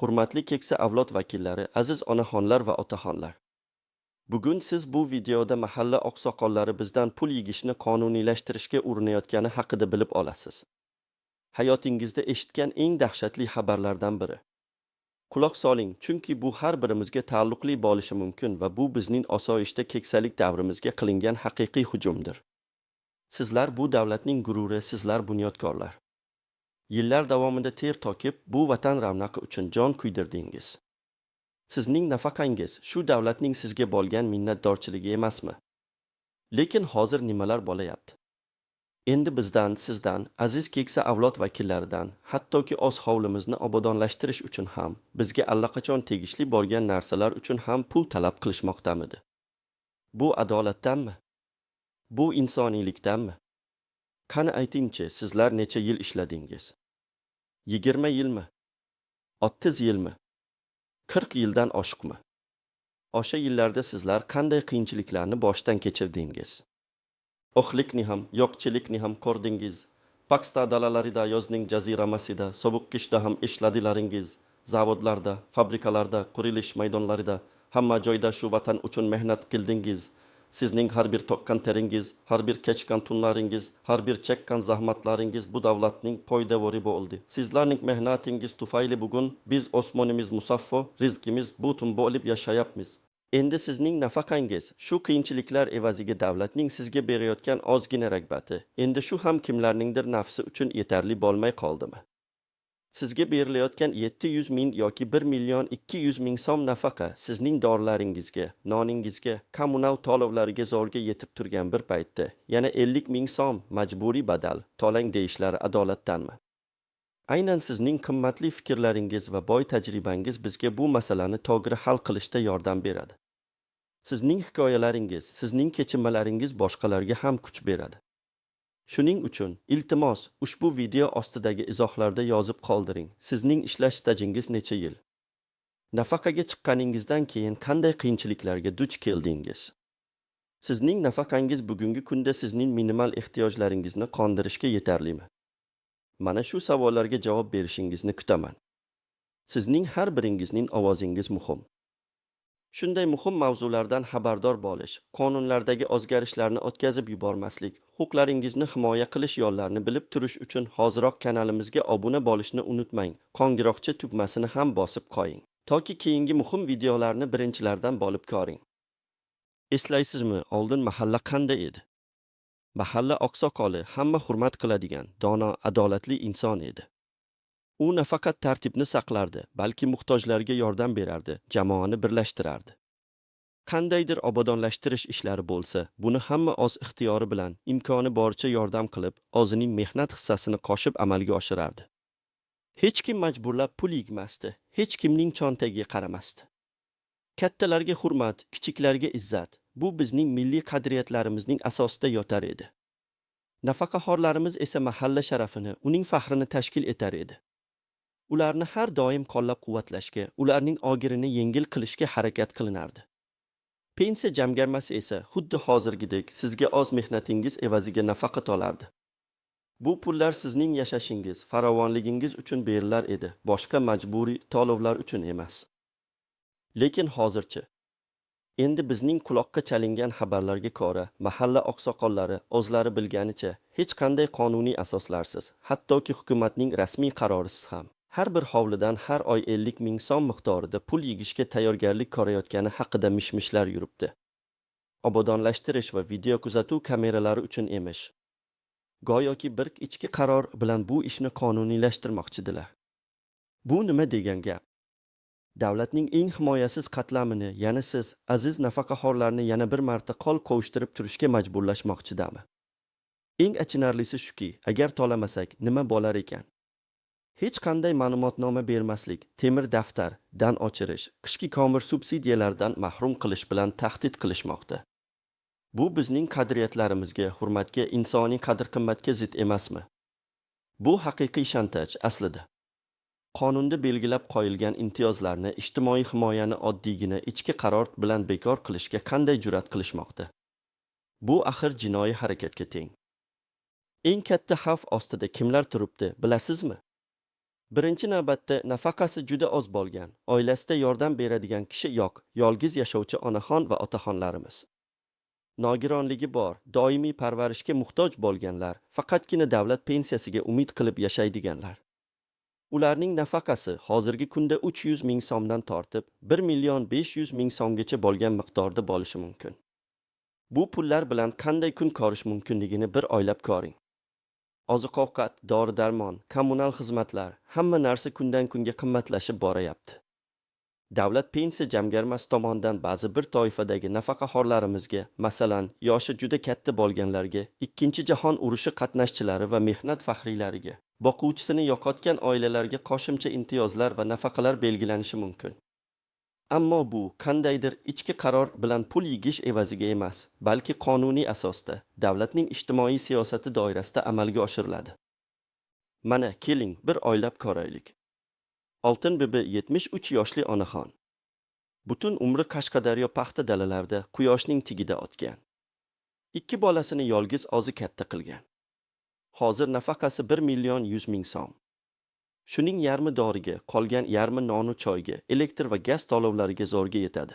Hurmatli keksa avlod vakillari, aziz onaxonlar va otaxonlar. Bugun siz bu videoda mahalla oqsoqollari bizdan pul yigishni qonuniylashtirishga urinayotgani haqida bilib olasiz. Hayotingizda eshitgan eng dahshatli xabarlardan biri. Quloq soling, chunki bu har birimizga taalluqli bo'lishi mumkin va bu bizning osoyishta keksalik davrimizga qilingan haqiqiy hujumdir. Sizlar bu davlatning gururi, sizlar bunyodkorlar. Yillar davomida ter to'kib, bu vatan ravnaqi uchun jon kuydirdingiz. Sizning nafaqangiz shu davlatning sizga bo'lgan minnatdorchiligi emasmi? Lekin hozir nimalar bo'layapti? Endi bizdan, sizdan, aziz keksa avlod vakillaridan, hattoki o'z hovlimizni obodonlashtirish uchun ham, bizga allaqachon tegishli bo'lgan narsalar uchun ham pul talab qilishmoqdamidi? Bu adolatdanmi? Bu insoniylikdanmi? Qani aytingchi, sizlar necha yil ishladingiz? 20 yilmi? 30 yilmi? 40 yildan oshiqmi? O'sha yillarda sizlar qanday qiyinchiliklarni boshdan kechirdingiz? O'qlikni ham, yo'qchilikni ham ko'rdingiz. Paxta dalalarida yozning jaziramasida, sovuq qishda ham ishladilaringiz. Zavodlarda, fabrikalarda, qurilish maydonlarida, hamma joyda shu vatan uchun mehnat qildingiz. Sizning har bir to'kkan teringiz, har bir kechgan tunlaringiz, har bir chekkan zahmatlaringiz bu davlatning poydevori bo'ldi. Sizlarning mehnatingiz tufayli bugun biz osmonimiz musaffo, rizqimiz butun bo'lib yashayapmiz. Endi sizning nafaqangiz, shu qiyinchiliklar evaziga davlatning sizga berayotgan ozgina rag'bati, endi shu ham kimlarningdir nafsi uchun yetarli bo'lmay qoldimi? Sizga berilayotgan 700 ming yoki 1 million 200 ming so'm nafaqa sizning dorilaringizga, noningizga, kommunal to'lovlariga zo'rga yetib turgan bir paytda yana 50 ming so'm majburiy badal to'lang deyishlari adolatdanmi? Aynan sizning qimmatli fikrlaringiz va boy tajribangiz bizga bu masalani to'g'ri hal qilishda yordam beradi. Sizning hikoyalaringiz, sizning kechinmalaringiz boshqalarga ham kuch beradi. Shuning uchun, iltimos, ushbu video ostidagi izohlarda yozib qoldiring. Sizning ishlash stajingiz necha yil? Nafaqaga chiqqaningizdan keyin qanday qiyinchiliklarga duch keldingiz? Sizning nafaqangiz bugungi kunda sizning minimal ehtiyojlaringizni qondirishga yetarlimi? Mana shu savollarga javob berishingizni kutaman. Sizning har biringizning ovozingiz muhim. Shunday muhim mavzulardan xabardor bo'lish, qonunlardagi o'zgarishlarni o'tkazib yubormaslik, huquqlaringizni himoya qilish yo'llarini bilib turish uchun hoziroq kanalimizga obuna bo'lishni unutmang. Qo'ng'iroqcha tugmasini ham bosib qo'ying. Toki keyingi muhim videolarni birinchilardan bo'lib ko'ring. Eslaysizmi, oldin mahalla qanday edi? Mahalla oqsoqoli hamma hurmat qiladigan, dono, adolatli inson edi. U nafaqat tartibni saqlardi, balki muhtojlarga yordam berardi, jamoani birlashtirardi. Qandaydir obodonlashtirish ishlari bo'lsa, buni hamma o'z ixtiyori bilan, imkoni boricha yordam qilib, o'zining mehnat hissasini qo'shib amalga oshirardi. Hech kim majburlab pul yigmasdi, hech kimning cho'ntagiga qaramasdi. Kattalarga hurmat, kichiklarga izzat, bu bizning milliy qadriyatlarimizning asosida yotar edi. Nafaqaxo'rlarimiz esa mahalla sharafini, uning faxrini tashkil etar edi. Ularni har doim qo'llab-quvvatlashga, ularning ogirini yengil qilishga harakat qilinardi. Pensiya jamg'armasi esa xuddi hozirgidek sizga o'z mehnatingiz evaziga nafaqa to'lardi. Bu pullar sizning yashashingiz, farovonligingiz uchun berilar edi, boshqa majburiy to'lovlar uchun emas. Lekin hozirchi endi bizning quloqqa chalingan xabarlarga ko'ra, mahalla oqsoqollari o'zlari bilganicha hech qanday qonuniy asoslarsiz, hattoki hukumatning rasmiy qarorisiz ham har bir hovlidan har oy 50 ming so'm miqdorida pul yigishga tayyorgarlik ko'rayotgani haqida mishmishlar yuribdi. Obodonlashtirish va video kuzatuv kameralari uchun emish. Go'yoki bir ichki qaror bilan bu ishni qonuniylashtirmoqchidilar. Bu nima degan gap? Davlatning eng himoyasiz qatlamini, yana siz, aziz nafaqaxo'rlarni yana bir marta qo'l qovushtirib turishga majburlashmoqchidami? Eng achinarlisi shuki, agar to'lamasak nima bo'lar ekan? Hech qanday ma'lumotnoma bermaslik, temir daftar, dan o'chirish, qishki ko'mir subsidiyalardan mahrum qilish bilan tahdid qilishmoqda. Bu bizning qadriyatlarimizga, hurmatga, insoniy qadr-qimmatga zid emasmi? Bu haqiqiy shantaj aslida. Qonunda belgilab qo'yilgan imtiyozlarni, ijtimoiy himoyani oddiygina ichki qaror bilan bekor qilishga qanday jur'at qilishmoqda? Bu axir jinoiy harakatga teng. Eng katta xavf ostida kimlar turibdi, bilasizmi? Birinchi navbatda nafaqasi juda oz bo'lgan, oilasida yordam beradigan kishi yo'q, yolg'iz yashovchi onaxon va otaxonlarimiz. Nogironligi bor, doimiy parvarishga muhtoj bo'lganlar, faqatgina davlat pensiyasiga umid qilib yashaydiganlar. Ularning nafaqasi hozirgi kunda 300 ming so'mdan tortib 1 million 500 ming so'mgacha bo'lgan miqdorda bo'lishi mumkin. Bu pullar bilan qanday kun ko'rish mumkinligini bir o'ylab ko'ring. Oziq-ovqat, dori-darmon, kommunal xizmatlar, hamma narsa kundan kunga qimmatlashib borayapti. Davlat pensiya jamg'armasi tomonidan ba'zi bir toifadagi nafaqaxo'rlarimizga, masalan, yoshi juda katta bo'lganlarga, Ikkinchi jahon urushi qatnashchilari va mehnat faxriylariga, boquvchisini yo'qotgan oilalarga qo'shimcha imtiyozlar va nafaqalar belgilanishi mumkin. Ammo bu qandaydir ichki qaror bilan pul yigish evaziga emas, balki qonuniy asosda, davlatning ijtimoiy siyosati doirasida amalga oshiriladi. Mana keling bir o'ylab ko'raylik. Oltin bibi 73 yoshli onaxon. Butun umri Qashqadaryo paxta dalalarida quyoshning tigida o'tgan. 2 bolasini yolg'iz o'zi katta qilgan. Hozir nafaqasi 1 million 100 ming so'm. Shuning yarmi doriga, qolgan yarmi nonu choyga, elektr va gaz to'lovlariga zo'rga yetadi.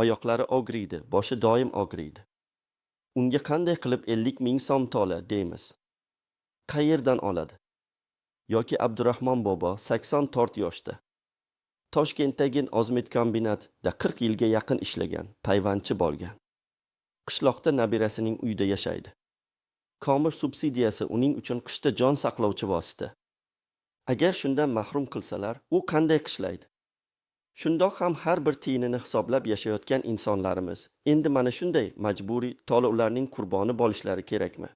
Oyoqlari og'riydi, boshi doim og'riydi. Unga qanday qilib 50 ming so'm to'la deymiz? Qayerdan oladi? Yoki Abdurahmon bobo 84 yoshda. Toshkentdagi Ozmet kombinatda 40 yilga yaqin ishlagan, payvandchi bo'lgan. Qishloqda nabirasining uyida yashaydi. Ko'mir subsidiyasi uning uchun qishda jon saqlovchi vosita. Agar shundan mahrum qilsalar, u qanday qishlaydi? Shundoq ham har bir tiyinini hisoblab yashayotgan insonlarimiz endi mana shunday majburiy to'lovlarning qurboni bo'lishlari kerakmi?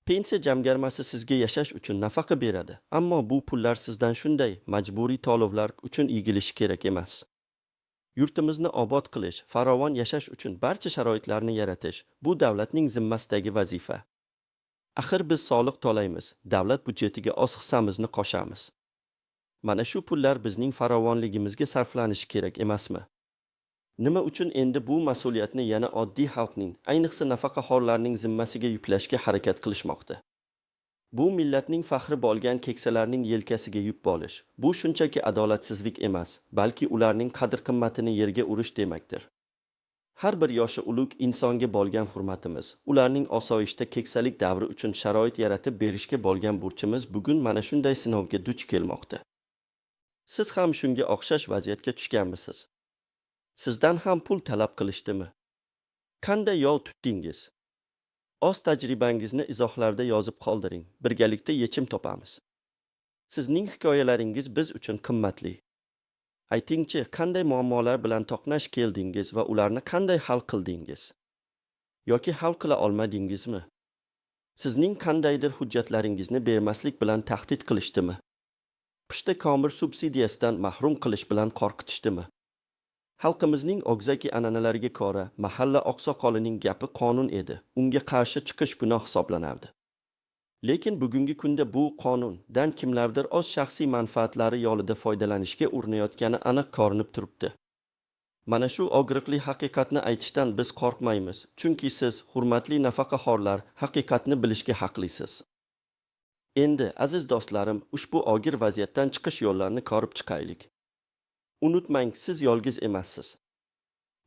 Pensiya jamg'armasi sizga yashash uchun nafaqa beradi, ammo bu pullar sizdan shunday majburiy to'lovlar uchun egilishi kerak emas. Yurtimizni obod qilish, farovon yashash uchun barcha sharoitlarni yaratish bu davlatning zimmasidagi vazifa. Axir biz soliq to'laymiz, davlat budjetiga o'z hissamizni qo'shamiz. Mana shu pullar bizning farovonligimizga sarflanishi kerak emasmi? Nima uchun endi bu mas'uliyatni yana oddiy xalqning, ayniqsa nafaqaxo'rlarning zimmasiga yuklashga harakat qilishmoqda? Bu millatning faxri bo'lgan keksalarning yelkasiga yuk bo'lish. Bu shunchaki adolatsizlik emas, balki ularning qadr-qimmatini yerga urish demakdir. Har bir yoshi ulug' insonga bo'lgan hurmatimiz, ularning osoyishta keksalik davri uchun sharoit yaratib berishga bo'lgan burchimiz bugun mana shunday sinovga duch kelmoqda. Siz ham shunga o'xshash vaziyatga tushganmisiz? Sizdan ham pul talab qilishdimi? Qanday yo'l tutdingiz? O'z tajribangizni izohlarda yozib qoldiring. Birgalikda yechim topamiz. Sizning hikoyalaringiz biz uchun qimmatli. Aytingchi, qanday muammolar bilan to'qnash keldingiz va ularni qanday hal qildingiz? Yoki hal qila olmadingizmi? Sizning qandaydir hujjatlaringizni bermaslik bilan tahdid qilishdimi? Qishda ko'mir subsidiyasidan mahrum qilish bilan qo'rqitishdimi? Xalqimizning og'zaki an'analariga ko'ra, mahalla oqsoqolining gapi qonun edi. Unga qarshi chiqish gunoh hisoblanardi. Lekin bugungi kunda bu qonundan kimlardir o'z shaxsiy manfaatlari yo'lida foydalanishga urinayotgani aniq ko'rinib turibdi. Mana shu og'riqli haqiqatni aytishdan biz qo'rqmaymiz, chunki siz, hurmatli nafaqaxo'rlar, haqiqatni bilishga haqlisiz. Endi, aziz do'stlarim, ushbu og'ir vaziyatdan chiqish yo'llarini ko'rib chiqaylik. Unutmang, siz yolg'iz emassiz.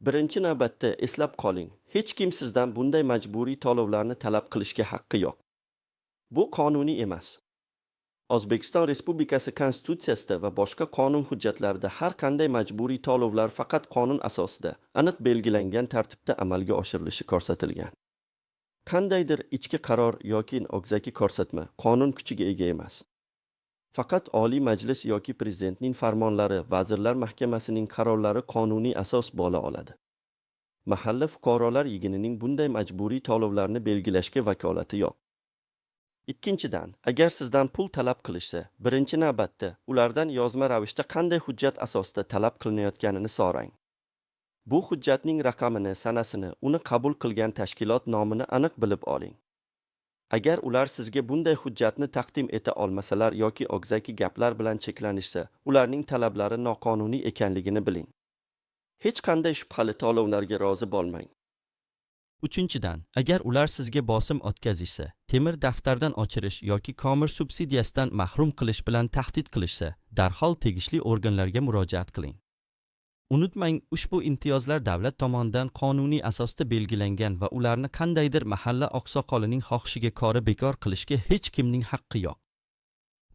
Birinchi navbatda eslab qoling, hech kim sizdan bunday majburiy to'lovlarni talab qilishga haqqi yo'q. Bu qonuniy emas. O'zbekiston Respublikasi Konstitutsiyasida va boshqa qonun hujjatlarida har qanday majburiy to'lovlar faqat qonun asosida, aniq belgilangan tartibda amalga oshirilishi ko'rsatilgan. Qandaydir ichki qaror yoki og'zaki ko'rsatma qonun kuchiga ega emas. Faqat Oliy Majlis yoki prezidentning farmonlari, Vazirlar Mahkamasining qarorlari qonuniy asos bo'la oladi. Mahalla fuqarolar yig'inining bunday majburiy to'lovlarni belgilashga vakolati yo'q. Ikkinchidan, agar sizdan pul talab qilishsa, birinchi navbatda ulardan yozma ravishda qanday hujjat asosida talab qilinayotganini so'rang. Bu hujjatning raqamini, sanasini, uni qabul qilgan tashkilot nomini aniq bilib oling. Agar ular sizga bunday hujjatni taqdim eta olmasalar yoki og'zaki gaplar bilan cheklanishsa, ularning talablari noqonuniy ekanligini biling. Hech qanday shubhali to'lovlarga rozi bo'lmang. Uchinchidan, agar ular sizga bosim o'tkazishsa, temir daftardan ochirish yoki ko'mir subsidiyasidan mahrum qilish bilan tahdid qilishsa, darhol tegishli organlarga murojaat qiling. Unutmang, ushbu imtiyozlar davlat tomonidan qonuniy asosda belgilangan va ularni qandaydir mahalla oqsoqolining xohishiga ko'ra bekor qilishga hech kimning haqqi yo'q.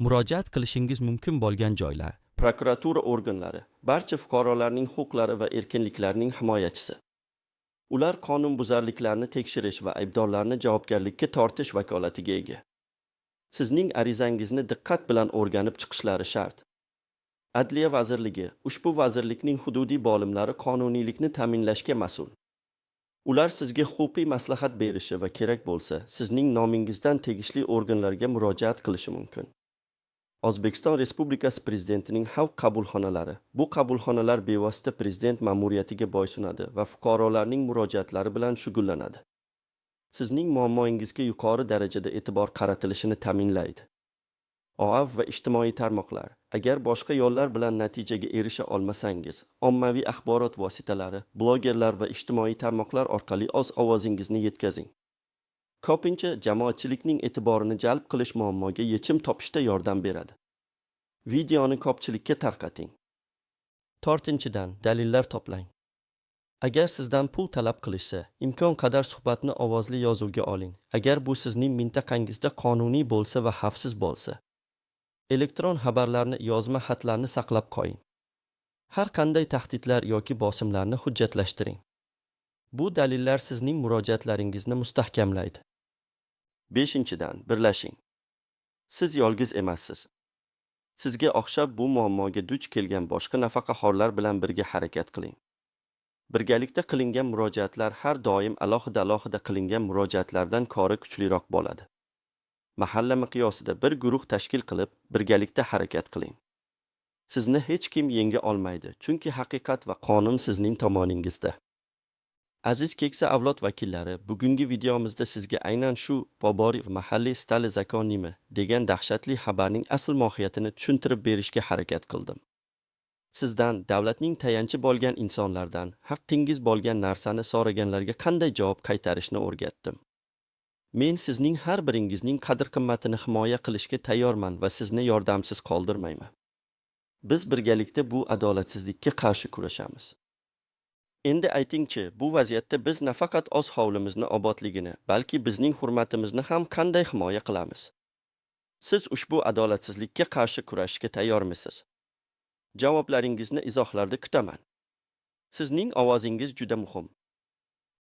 Murojaat qilishingiz mumkin bo'lgan joylar: prokuratura organlari, barcha fuqarolarning huquqlari va erkinliklarining himoyachisi. Ular qonunbuzarliklarni tekshirish va aybdorlarni javobgarlikka tortish vakolatiga ega. Sizning arizangizni diqqat bilan o'rganib chiqishlari shart. Adliya vazirligi, ushbu vazirlikning hududiy bo'limlari qonuniylikni ta'minlashga mas'ul. Ular sizga huquqiy maslahat berishi va kerak bo'lsa, sizning nomingizdan tegishli organlarga murojaat qilishi mumkin. O'zbekiston Respublikasi Prezidentining xalq qabulxonalari. Bu qabulxonalar bevosita prezident ma'muriyatiga bo'ysunadi va fuqarolarning murojaatlari bilan shug'ullanadi. Sizning muammoingizga yuqori darajada e'tibor qaratilishini ta'minlaydi. OAV va ijtimoiy tarmoqlar. Agar boshqa yo'llar bilan natijaga erisha olmasangiz, ommaviy axborot vositalari, blogerlar va ijtimoiy tarmoqlar orqali o'z ovozingizni yetkazing. Ko'pincha jamoatchilikning e'tiborini jalb qilish muammoga yechim topishda yordam beradi. Videoni ko'pchilikka tarqating. 4-dan, dalillar to'plang. Agar sizdan pul talab qilishsa, imkon qadar suhbatni ovozli yozuvga oling. Agar bu sizning mintaqangizda qonuniy bo'lsa va xavfsiz bo'lsa. Elektron xabarlarni, yozma xatlarni saqlab qo'ying. Har qanday tahdidlar yoki bosimlarni hujjatlashtiring. Bu dalillar sizning murojaatlaringizni mustahkamlaydi. 5-dan, birlashing. Siz yolg'iz emassiz. Sizga o'xshab bu muammoga duch kelgan boshqa nafaqaxo'rlar bilan birga harakat qiling. Birgalikda qilingan murojaatlar har doim alohida qilingan murojaatlardan ko'ra kuchliroq bo'ladi. Mahalla miqyosida bir guruh tashkil qilib, birgalikda harakat qiling. Sizni hech kim yenga olmaydi, chunki haqiqat va qonun sizning tomoningizda. Aziz keksa avlod vakillari, bugungi videomizda sizga aynan shu Boboriy mahalliy stali zakonimi degan dahshatli xabarning asl mohiyatini tushuntirib berishga harakat qildim. Sizdan, davlatning tayanchi bo'lgan insonlardan, haqqingiz bo'lgan narsani so'raganlarga qanday javob qaytarishni o'rgatdim. Men sizning har biringizning qadr-qimmatini himoya qilishga tayyorman va sizni yordamsiz qoldirmayman. Biz birgalikda bu adolatsizlikka qarshi kurashamiz. Endi aytingchi, bu vaziyatda biz nafaqat o'z hovlimizni obodligini, balki bizning hurmatimizni ham qanday himoya qilamiz? Siz ushbu adolatsizlikka qarshi kurashishga tayyormisiz? Javoblaringizni izohlarda kutaman. Sizning ovozingiz juda muhim.